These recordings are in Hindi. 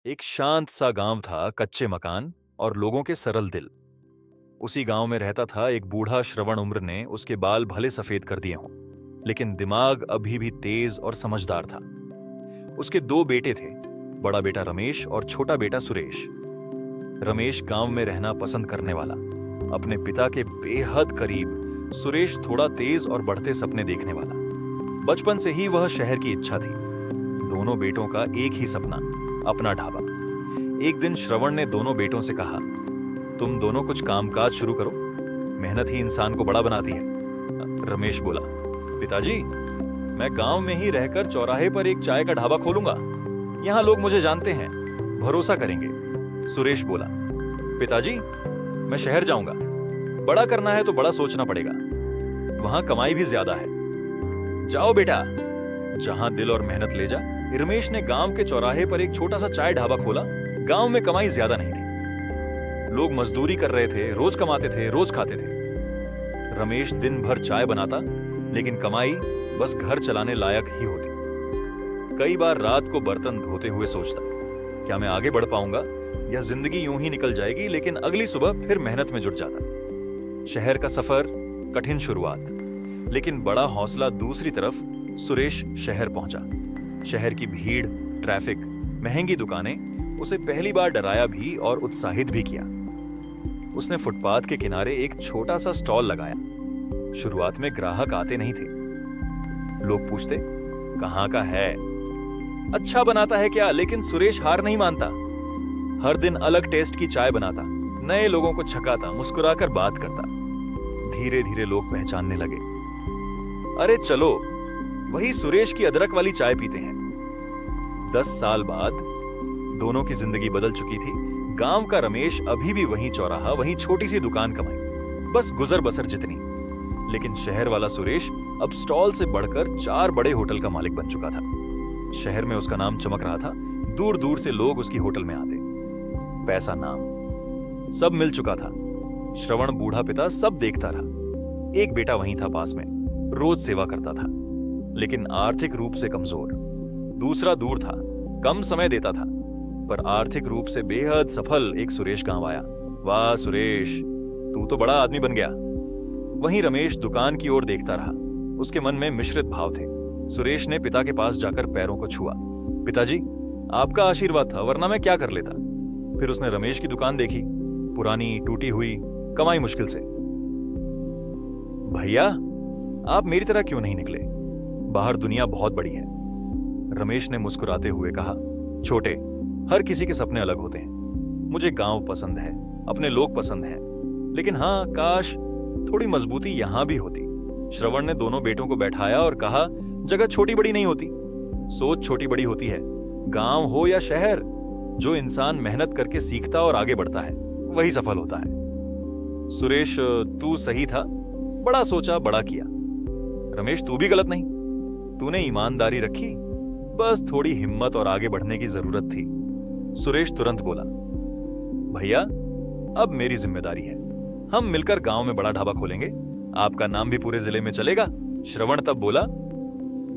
एक शांत सा गांव था, कच्चे मकान और लोगों के सरल दिल। उसी गांव में रहता था एक बूढ़ा। श्रवण उम्र ने उसके बाल भले सफेद कर दिए हों, लेकिन दिमाग अभी भी तेज और समझदार था। उसके दो बेटे थे, बड़ा बेटा रमेश और छोटा बेटा सुरेश। रमेश गांव में रहना पसंद करने वाला, अपने पिता के बेहद करीब। सुरेश थोड़ा तेज और बढ़ते सपने देखने वाला। बचपन से ही वह शहर की इच्छा थी। दोनों बेटों का एक ही सपना, अपना ढाबा। एक दिन श्रवण ने दोनों बेटों से कहा, तुम दोनों कुछ कामकाज शुरू करो, मेहनत ही इंसान को बड़ा बनाती है। रमेश बोला, पिताजी, मैं गांव में ही रहकर चौराहे पर एक चाय का ढाबा खोलूंगा। यहां लोग मुझे जानते हैं, भरोसा करेंगे। सुरेश बोला, पिताजी, मैं शहर जाऊंगा। बड़ा करना है तो बड़ा सोचना पड़ेगा, वहां कमाई भी ज्यादा है। जाओ बेटा, जहां दिल और मेहनत ले जा। रमेश ने गांव के चौराहे पर एक छोटा सा चाय ढाबा खोला। गांव में कमाई ज्यादा नहीं थी, लोग मजदूरी कर रहे थे, रोज कमाते थे, रोज खाते थे। रमेश दिन भर चाय बनाता, लेकिन कमाई बस घर चलाने लायक ही होती। कई बार रात को बर्तन धोते हुए सोचता, क्या मैं आगे बढ़ पाऊंगा या जिंदगी यूं ही निकल जाएगी। लेकिन अगली सुबह फिर मेहनत में जुट जाता। शहर का सफर, कठिन शुरुआत, लेकिन बड़ा हौसला। दूसरी तरफ सुरेश शहर पहुंचा। शहर की भीड़, ट्रैफिक, महंगी दुकानें उसे पहली बार डराया भी और उत्साहित भी किया। उसने फुटपाथ के किनारे एक छोटा सा स्टॉल लगाया। शुरुआत में ग्राहक आते नहीं थे। लोग पूछते, कहाँ का है, अच्छा बनाता है क्या। लेकिन सुरेश हार नहीं मानता। हर दिन अलग टेस्ट की चाय बनाता, नए लोगों को छकाता, मुस्कुराकर बात करता। धीरे धीरे लोग पहचानने लगे, अरे चलो, वही सुरेश की अदरक वाली चाय पीते हैं। 10 साल बाद दोनों की जिंदगी बदल चुकी थी। गांव का रमेश अभी भी वहीं चौराहा, वहीं छोटी सी दुकान कमाई, बस गुजर बसर जितनी। लेकिन शहर वाला सुरेश अब स्टॉल से बढ़कर 4 बड़े होटल का मालिक बन चुका था। शहर में उसका नाम चमक रहा था। दूर दूर से लोग उसकी होटल में आते। पैसा, नाम, सब मिल चुका था। श्रवण बूढ़ा पिता सब देखता रहा। एक बेटा वहीं था पास में, रोज सेवा करता था, लेकिन आर्थिक रूप से कमजोर। दूसरा दूर था, कम समय देता था, पर आर्थिक रूप से बेहद सफल। एक सुरेश गांव आया। वाह सुरेश, तू तो बड़ा आदमी बन गया। वहीं रमेश दुकान की ओर देखता रहा। उसके मन में मिश्रित भाव थे। सुरेश ने पिता के पास जाकर पैरों को छुआ। पिताजी, आपका आशीर्वाद था, वरना मैं क्या कर लेता। फिर उसने रमेश की दुकान देखी, पुरानी, टूटी हुई, कमाई मुश्किल से। भैया, आप मेरी तरह क्यों नहीं निकले, बाहर दुनिया बहुत बड़ी है। रमेश ने मुस्कुराते हुए कहा, छोटे, हर किसी के सपने अलग होते हैं। मुझे गांव पसंद है, अपने लोग पसंद हैं, लेकिन हाँ, काश थोड़ी मजबूती यहां भी होती। श्रवण ने दोनों बेटों को बैठाया और कहा, जगह छोटी बड़ी नहीं होती, सोच छोटी बड़ी होती है। गांव हो या शहर, जो इंसान मेहनत करके सीखता और आगे बढ़ता है, वही सफल होता है। सुरेश, तू सही था, बड़ा सोचा, बड़ा किया। रमेश, तू भी गलत नहीं, तूने ईमानदारी रखी, बस थोड़ी हिम्मत और आगे बढ़ने की जरूरत थी। सुरेश तुरंत बोला, भैया, अब मेरी जिम्मेदारी है, हम मिलकर गांव में बड़ा ढाबा खोलेंगे, आपका नाम भी पूरे जिले में चलेगा। श्रवण तब बोला,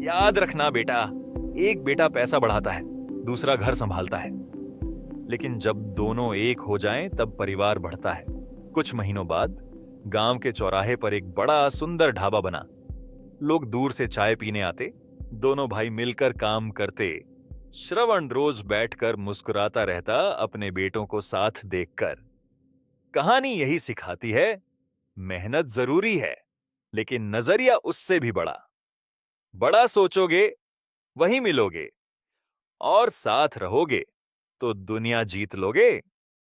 याद रखना बेटा, एक बेटा पैसा बढ़ाता है, दूसरा घर संभालता है, लेकिन जब दोनों एक हो जाएं तब परिवार बढ़ता है। कुछ महीनों बाद गांव के चौराहे पर एक बड़ा सुंदर ढाबा बना। लोग दूर से चाय पीने आते, दोनों भाई मिलकर काम करते। श्रवण रोज बैठकर मुस्कुराता रहता, अपने बेटों को साथ देखकर। कहानी यही सिखाती है, मेहनत जरूरी है, लेकिन नजरिया उससे भी बड़ा। बड़ा सोचोगे, वही मिलोगे, और साथ रहोगे तो दुनिया जीत लोगे।